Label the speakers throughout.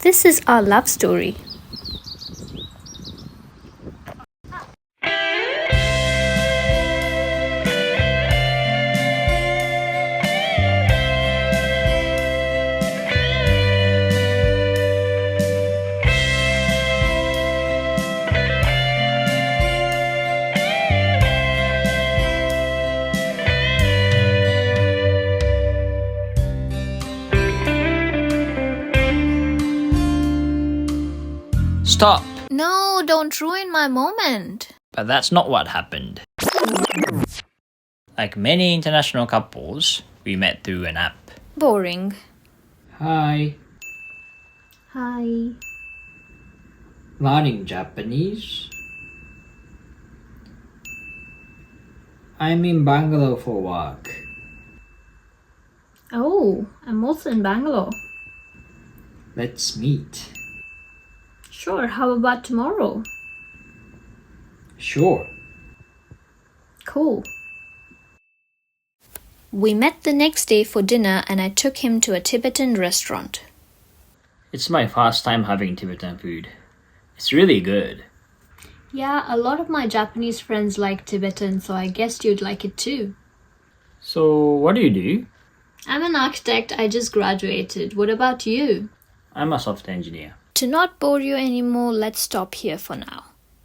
Speaker 1: This is our love story.
Speaker 2: Stop!
Speaker 1: No, don't ruin my moment.
Speaker 2: But that's not what happened. Like many international couples, we met through an app.
Speaker 1: Boring.
Speaker 2: Hi.
Speaker 1: Hi.
Speaker 2: Learning Japanese. I'm in Bangalore for work.
Speaker 1: Oh, I'm also in Bangalore.
Speaker 2: Let's meet.
Speaker 1: Sure, how about tomorrow?
Speaker 2: Sure.
Speaker 1: Cool. We met the next day for dinner and I took him to a Tibetan restaurant.
Speaker 2: It's my first time having Tibetan food. It's really good.
Speaker 1: Yeah, a lot of my Japanese friends like Tibetan, so I guessed you'd like it too.
Speaker 2: So, what do you do?
Speaker 1: I'm an architect, I just graduated. What about you?
Speaker 2: I'm a software engineer.
Speaker 1: To not bore you anymore, let's stop here for now.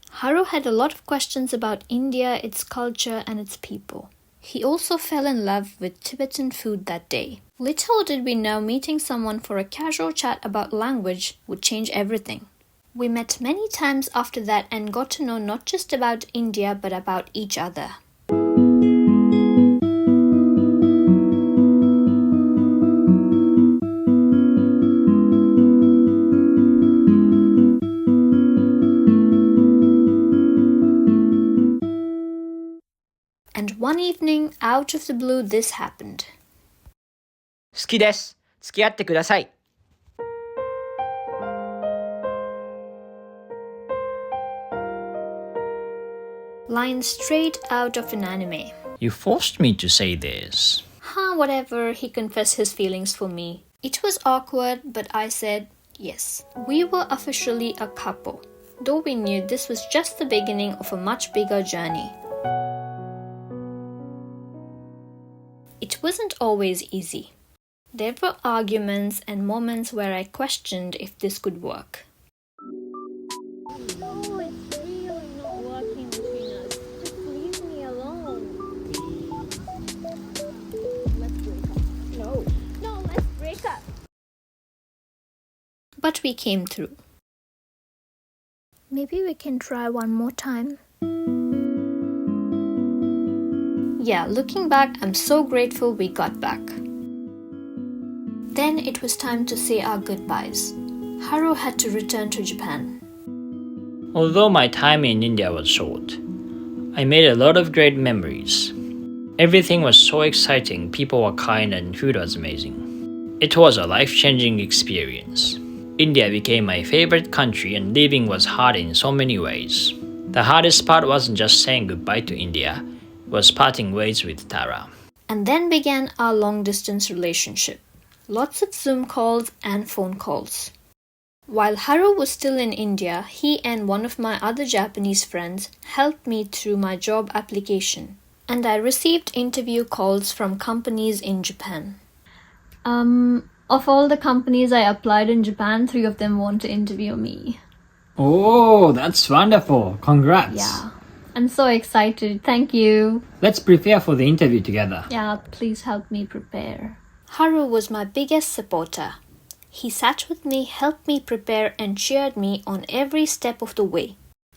Speaker 1: Haru had a lot of questions about India, its culture and its people. He also fell in love with Tibetan food that day. Little did we know meeting someone for a casual chat about language would change everything. We met many times after that and got to know not just about India but about each other. And one evening, out of the blue, this happened.
Speaker 2: 好きです。付き合ってください。
Speaker 1: Line straight out of an anime.
Speaker 2: You forced me to say this.
Speaker 1: Whatever, he confessed his feelings for me. It was awkward, but I said yes. We were officially a couple, though we knew this was just the beginning of a much bigger journey. It wasn't always easy. There were arguments and moments where I questioned if this could work. No, it's really not working between us. Just leave me alone. Let's break up. No, let's break up. But we came through. Maybe we can try one more time. Yeah, looking back, I'm so grateful we got back. Then it was time to say our goodbyes. Haru had to return to Japan.
Speaker 2: Although my time in India was short, I made a lot of great memories. Everything was so exciting, people were kind and food was amazing. It was a life-changing experience. India became my favorite country and leaving was hard in so many ways. The hardest part wasn't just saying goodbye to India, it was parting ways with Tara.
Speaker 1: And then began our long-distance relationship. Lots of Zoom calls and phone calls. While Haru was still in India, he and one of my other Japanese friends helped me through my job application. And I received interview calls from companies in Japan. Of all the companies I applied in Japan, 3 of them want to interview me.
Speaker 2: Oh, that's wonderful. Congrats.
Speaker 1: Yeah, I'm so excited. Thank you.
Speaker 2: Let's prepare for the interview together.
Speaker 1: Yeah, please help me prepare. Haru was my biggest supporter. He sat with me, helped me prepare and cheered me on every step of the way.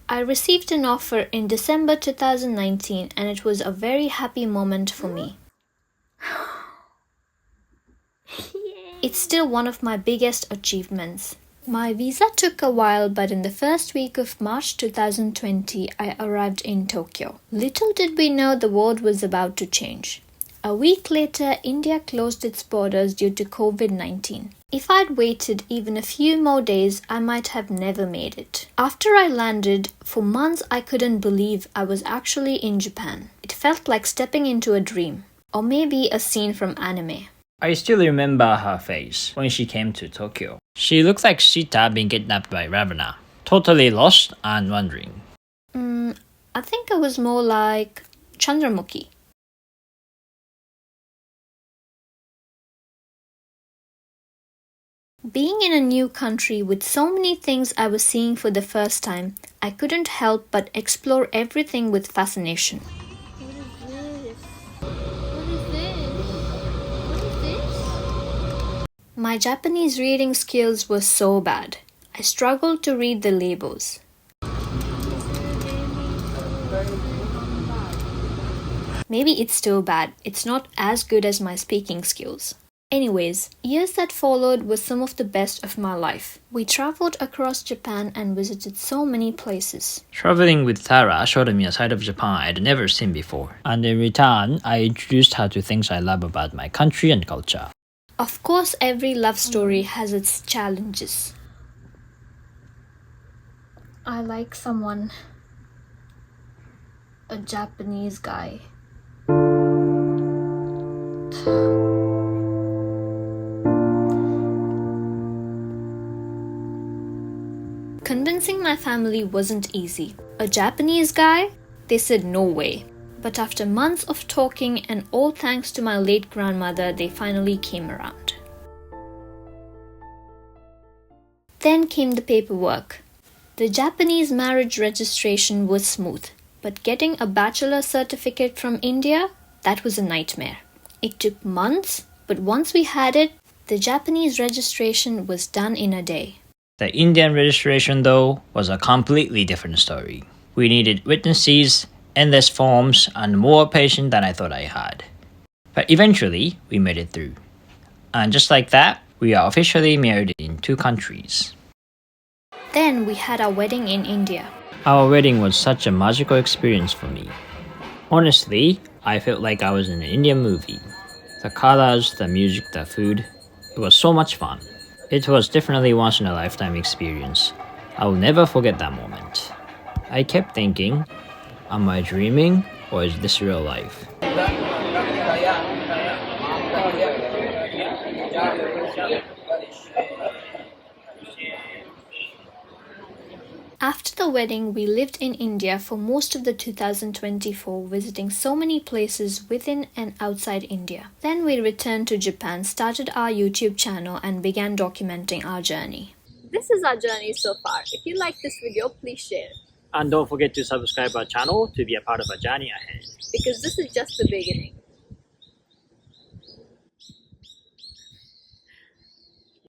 Speaker 1: I received an offer in December 2019 and it was a very happy moment for me. It's still one of my biggest achievements. My visa took a while, but in the first week of March 2020, I arrived in Tokyo. Little did we know the world was about to change. A week later, India closed its borders due to COVID-19. If I'd waited even a few more days, I might have never made it. After I landed, for months I couldn't believe I was actually in Japan. It felt like stepping into a dream, or maybe a scene from anime.
Speaker 2: I still remember her face when she came to Tokyo. She looked like Sita being kidnapped by Ravana, totally lost and wondering.
Speaker 1: I think I was more like Chandramukhi. Being in a new country with so many things I was seeing for the first time, I couldn't help but explore everything with fascination.
Speaker 3: What is this? What is this? What is this?
Speaker 1: My Japanese reading skills were so bad. I struggled to read the labels. Maybe it's still bad. It's not as good as my speaking skills. Anyways, years that followed were some of the best of my life. We traveled across Japan and visited so many places.
Speaker 2: Traveling with Tara showed me a side of Japan I'd never seen before, and in return, I introduced her to things I love about my country and culture.
Speaker 1: Of course, every love story has its challenges. I like someone, a Japanese guy. Convincing my family wasn't easy. A Japanese guy? They said no way. But after months of talking and all thanks to my late grandmother, they finally came around. Then came the paperwork. The Japanese marriage registration was smooth, but getting a bachelor certificate from India, that was a nightmare. It took months, but once we had it, the Japanese registration was done in a day.
Speaker 2: The Indian registration, though, was a completely different story. We needed witnesses, endless forms, and more patience than I thought I had. But eventually, we made it through. And just like that, we are officially married in 2 countries.
Speaker 1: Then we had our wedding in India.
Speaker 2: Our wedding was such a magical experience for me. Honestly, I felt like I was in an Indian movie. The colors, the music, the food, it was so much fun. It was definitely once in a lifetime experience. I will never forget that moment. I kept thinking, am I dreaming or is this real life?
Speaker 1: After the wedding, we lived in India for most of the 2024, visiting so many places within and outside India. Then we returned to Japan, started our YouTube channel and began documenting our journey.
Speaker 3: This is our journey so far. If you like this video, please share.
Speaker 2: And don't forget to subscribe our channel to be a part of our journey ahead.
Speaker 3: Because this is just the beginning.